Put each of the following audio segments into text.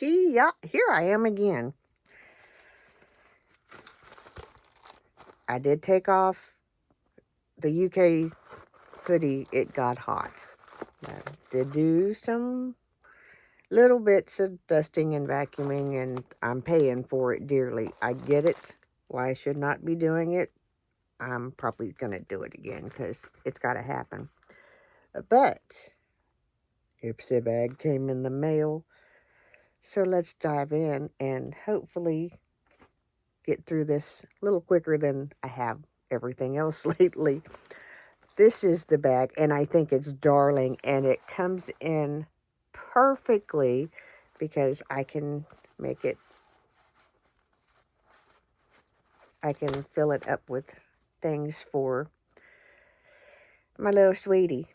Here I am again. I did take off the UK hoodie. It got hot. I did do some little bits of dusting and vacuuming, and I'm paying for it dearly. I get it. Why I should not be doing it. I'm probably going to do it again because it's got to happen. But Ipsy bag came in the mail. So let's dive in and hopefully get through this a little quicker than I have everything else lately. This is the bag, and I think it's darling, and it comes in perfectly because I can fill it up with things for my little sweetie.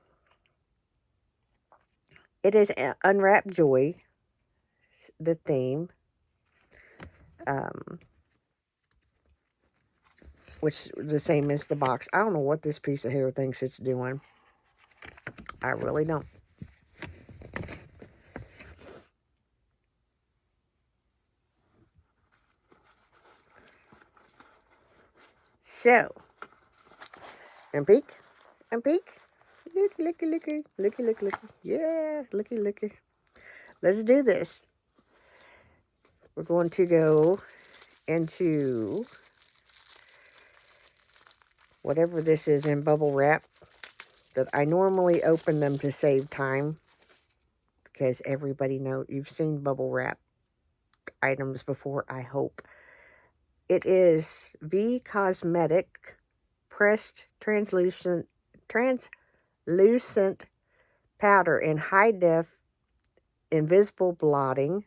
It is Unwrap Joy, the theme, which is the same as the box. I don't know what this piece of hair thinks it's doing. I really don't. So, and peek, and peek. Looky, looky, looky, looky, looky, looky. Yeah, looky, looky. Let's do this. We're going to go into whatever this is in bubble wrap that I normally open them to save time because everybody knows you've seen bubble wrap items before, I hope. It is V Cosmetic pressed translucent powder in high def invisible blotting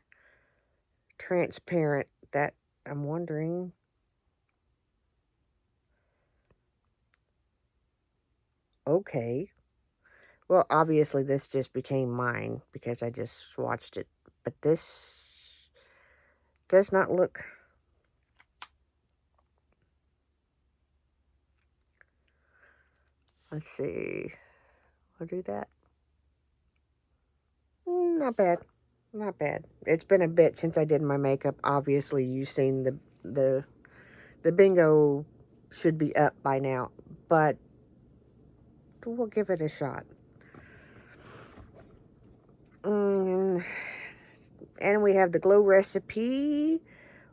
transparent. That I'm wondering, okay, well, obviously this just became mine because I just swatched it, but this does not look, let's see, I'll do that. Not bad. Not bad. It's been a bit since I did my makeup. Obviously, you've seen the bingo should be up by now, but we'll give it a shot. And we have the Glow Recipe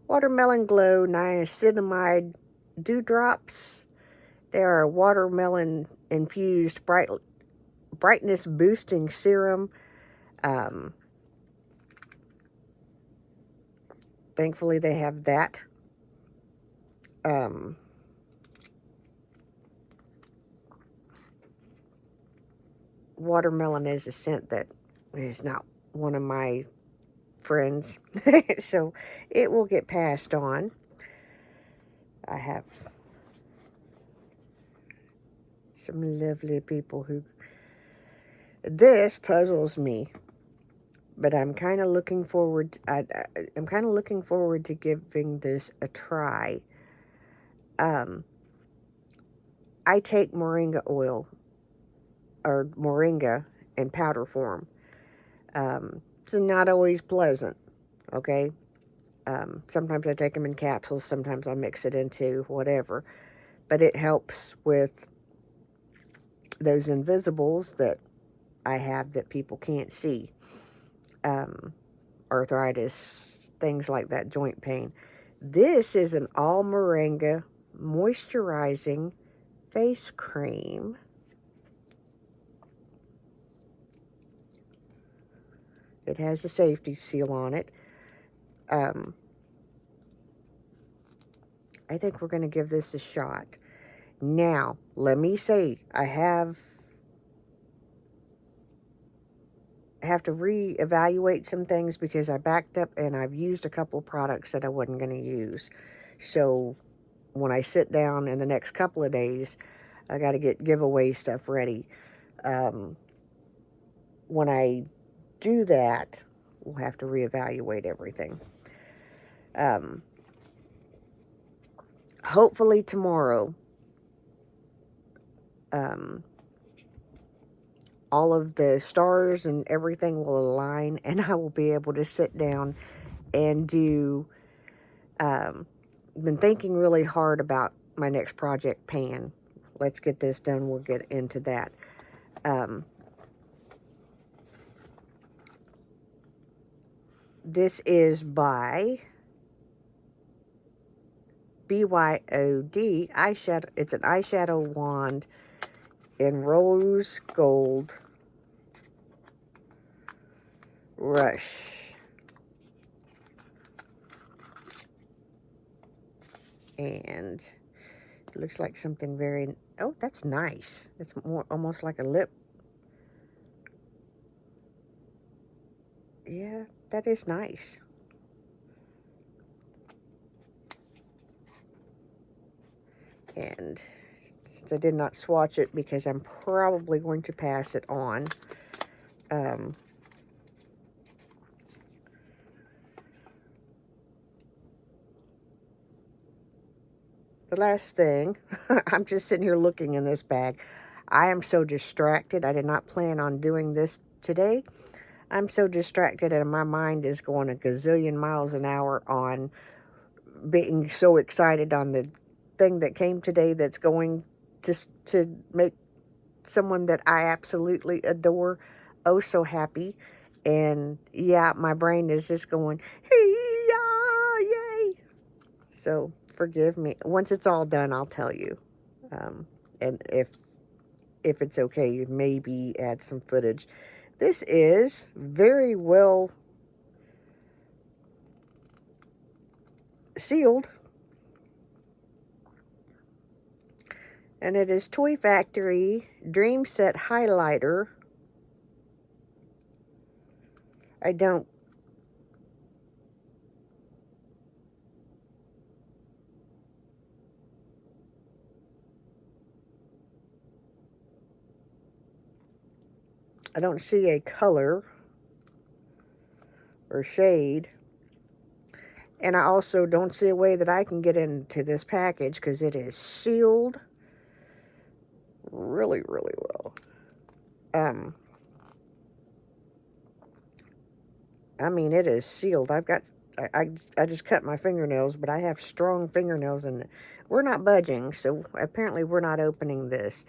Watermelon Glow Niacinamide Dewdrops. They are a watermelon infused brightness boosting serum. Thankfully, they have that. Watermelon is a scent that is not one of my friends, so it will get passed on. I have some lovely people who... This puzzles me, but I'm kind of looking forward... I'm kind of looking forward to giving this a try. I take moringa oil, or moringa in powder form. It's not always pleasant, okay? Sometimes I take them in capsules, sometimes I mix it into whatever, but it helps with those invisibles that I have that people can't see. Arthritis, things like that, joint pain. This is an all moringa moisturizing face cream. It has a safety seal on it. I think we're going to give this a shot. Now, let me say, I have to reevaluate some things because I backed up and I've used a couple of products that I wasn't going to use. So when I sit down in the next couple of days, I got to get giveaway stuff ready. When I do that, we'll have to reevaluate everything. Hopefully tomorrow, all of the stars and everything will align, and I will be able to sit down and do, been thinking really hard about my next project, pan. Let's get this done. We'll get into that. This is by BYOD eyeshadow. It's an eyeshadow wand in rose gold rush. And it looks like something very, oh, that's nice. It's more almost like a lip. Yeah, that is nice. And since I did not swatch it because I'm probably going to pass it on, the last thing, I'm just sitting here looking in this bag. I am so distracted. I did not plan on doing this today. I'm so distracted and my mind is going a gazillion miles an hour on being so excited on the thing that came today that's going to make someone that I absolutely adore oh so happy. And yeah, my brain is just going, hey, yay. So forgive me. Once it's all done, I'll tell you. And if it's okay, maybe add some footage. This is very well sealed. And it is Toy Factory Dream Set Highlighter. I don't see a color or shade. And I also don't see a way that I can get into this package because it is sealed really, really well. I mean, it is sealed. I've got, I just cut my fingernails, but I have strong fingernails and we're not budging. So apparently we're not opening this.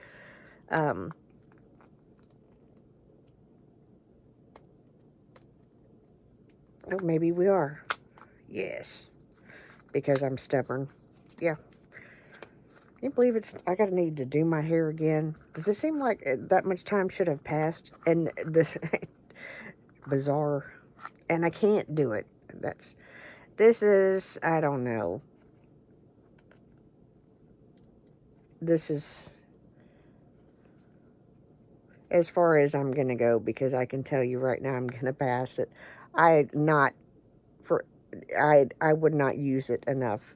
Oh, maybe we are. Yes. Because I'm stubborn. Yeah. Can you believe it's, I gotta need to do my hair again? Does it seem like that much time should have passed? And this, bizarre. And I can't do it. This is, I don't know. This is as far as I'm gonna go because I can tell you right now I'm gonna pass it. I would not use it enough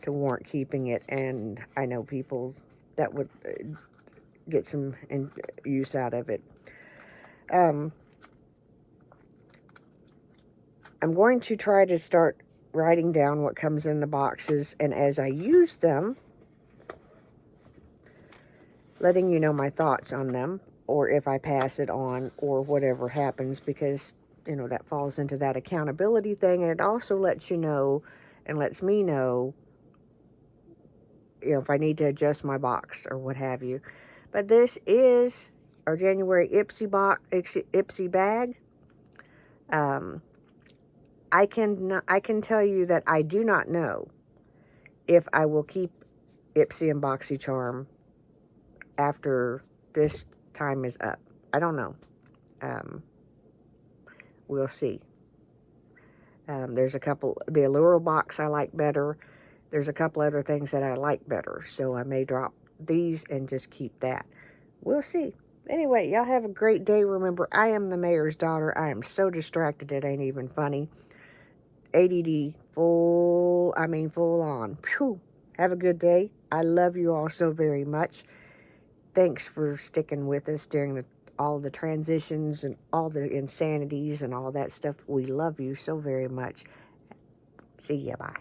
to warrant keeping it, and I know people that would get some use out of it. I'm going to try to start writing down what comes in the boxes, and as I use them, letting you know my thoughts on them, or if I pass it on, or whatever happens, because, you know, that falls into that accountability thing, and it also lets you know, and lets me know, you know, if I need to adjust my box, or what have you. But this is our January Ipsy bag. I can tell you that I do not know if I will keep Ipsy and BoxyCharm after this time is up. I don't know. We'll see. There's a couple, the Allure box I like better. There's a couple other things that I like better. So I may drop these and just keep that. We'll see. Anyway, y'all have a great day. Remember, I am the mayor's daughter. I am so distracted it ain't even funny. ADD, full on. Phew. Have a good day. I love you all so very much. Thanks for sticking with us during all the transitions and all the insanities and all that stuff. We love you so very much. See ya. Bye.